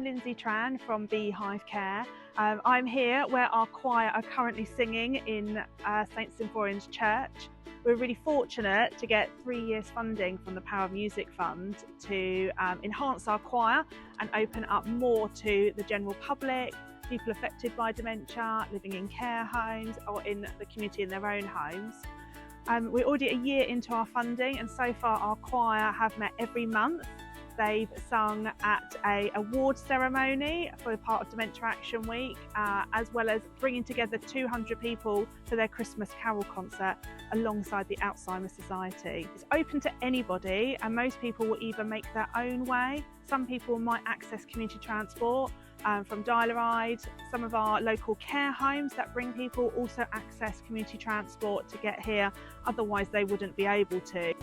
I'm Lindsay Tran from Beehive Care. I'm here where our choir are currently singing in St Symphorian's Church. We're really fortunate to get 3 years funding from the Power of Music Fund to enhance our choir and open up more to the general public, people affected by dementia, living in care homes or in the community in their own homes. We're already a year into our funding, and so far our choir have met every month. They've sung at an award ceremony for part of Dementia Action Week, as well as bringing together 200 people for their Christmas Carol concert alongside the Alzheimer's Society. It's open to anybody, and most people will either make their own way. Some people might access community transport from Dial-A-Ride. Some of our local care homes that bring people also access community transport to get here, otherwise they wouldn't be able to.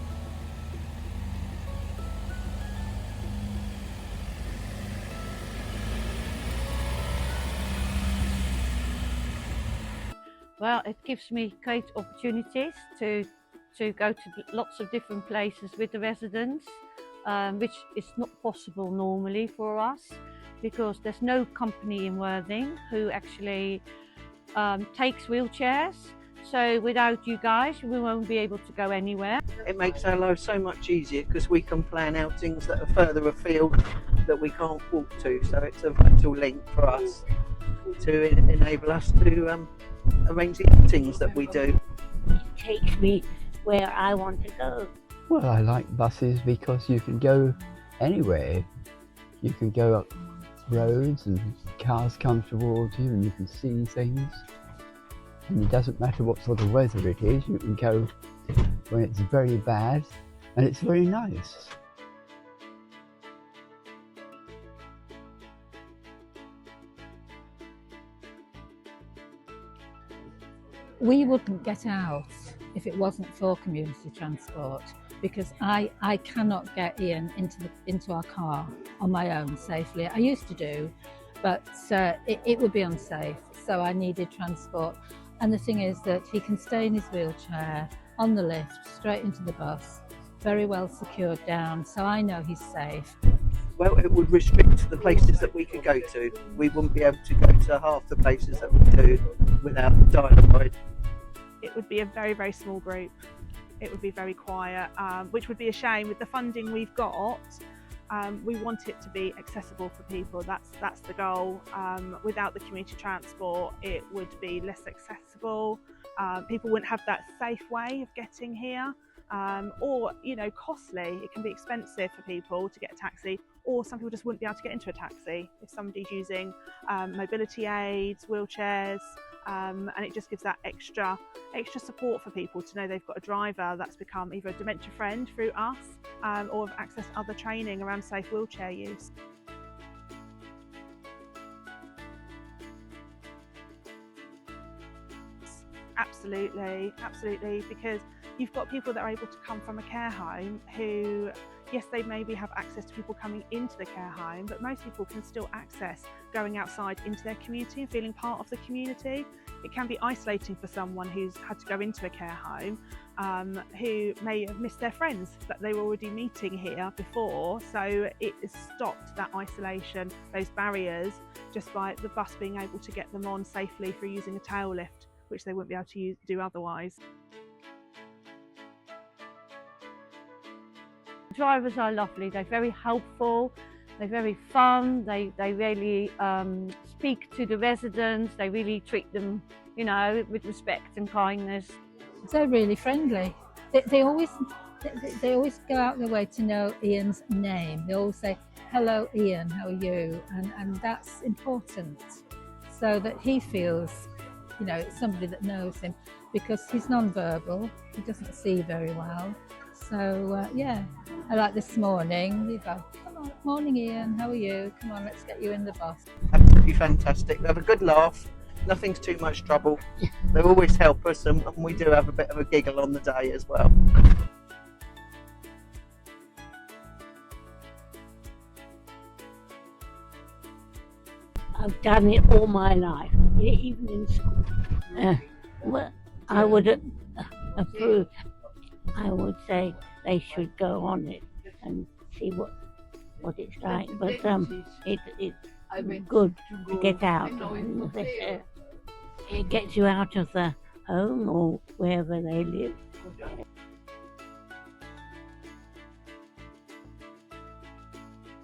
Well, it gives me great opportunities to go to lots of different places with the residents, which is not possible normally for us because there's no company in Worthing who actually takes wheelchairs. So without you guys, we won't be able to go anywhere. It makes our lives so much easier because we can plan outings that are further afield that we can't walk to. So it's a vital link for us to enable us to arrange the outings that we do. It takes me where I want to go. Well, I like buses because you can go anywhere. You can go up roads and cars come towards you and you can see things. And it doesn't matter what sort of weather it is, you can go when it's very bad and it's very nice. We wouldn't get out if it wasn't for community transport, because I cannot get Ian into our car on my own safely. I used to do, but it would be unsafe, so I needed transport. And the thing is that he can stay in his wheelchair, on the lift, straight into the bus, very well secured down, so I know he's safe. Well, it would restrict the places that we could go to. We wouldn't be able to go to half the places that we do without Dial-A-Ride. It would be a very, very small group. It would be very quiet, which would be a shame. With the funding we've got, we want it to be accessible for people. That's the goal. Without the community transport, it would be less accessible. People wouldn't have that safe way of getting here. Or, costly. It can be expensive for people to get a taxi, or some people just wouldn't be able to get into a taxi if somebody's using mobility aids, wheelchairs, and it just gives that extra support for people to know they've got a driver that's become either a dementia friend through us, or have access to other training around safe wheelchair use. Absolutely, because you've got people that are able to come from a care home who, yes, they maybe have access to people coming into the care home, but most people can still access going outside into their community and feeling part of the community. It can be isolating for someone who's had to go into a care home, who may have missed their friends that they were already meeting here before. So it has stopped that isolation, those barriers, just by the bus being able to get them on safely through using a tail lift, which they wouldn't be able to do otherwise. Drivers are lovely, they're very helpful, they're very fun, they really speak to the residents, they really treat them, with respect and kindness. They're really friendly. They always go out their way to know Ian's name. They always say, "Hello Ian, how are you?" And that's important, so that he feels it's somebody that knows him, because he's non-verbal, he doesn't see very well. So yeah, I like this morning, you go, "Come on, morning Ian, how are you? Come on, let's get you in the bus." Absolutely fantastic. They have a good laugh, nothing's too much trouble. They always help us, and we do have a bit of a giggle on the day as well. I've done it all my life, even in school. Well, I would approve. I would say they should go on it and see what what it's like, but it's good to get out. And fresh air. It gets you out of the home or wherever they live.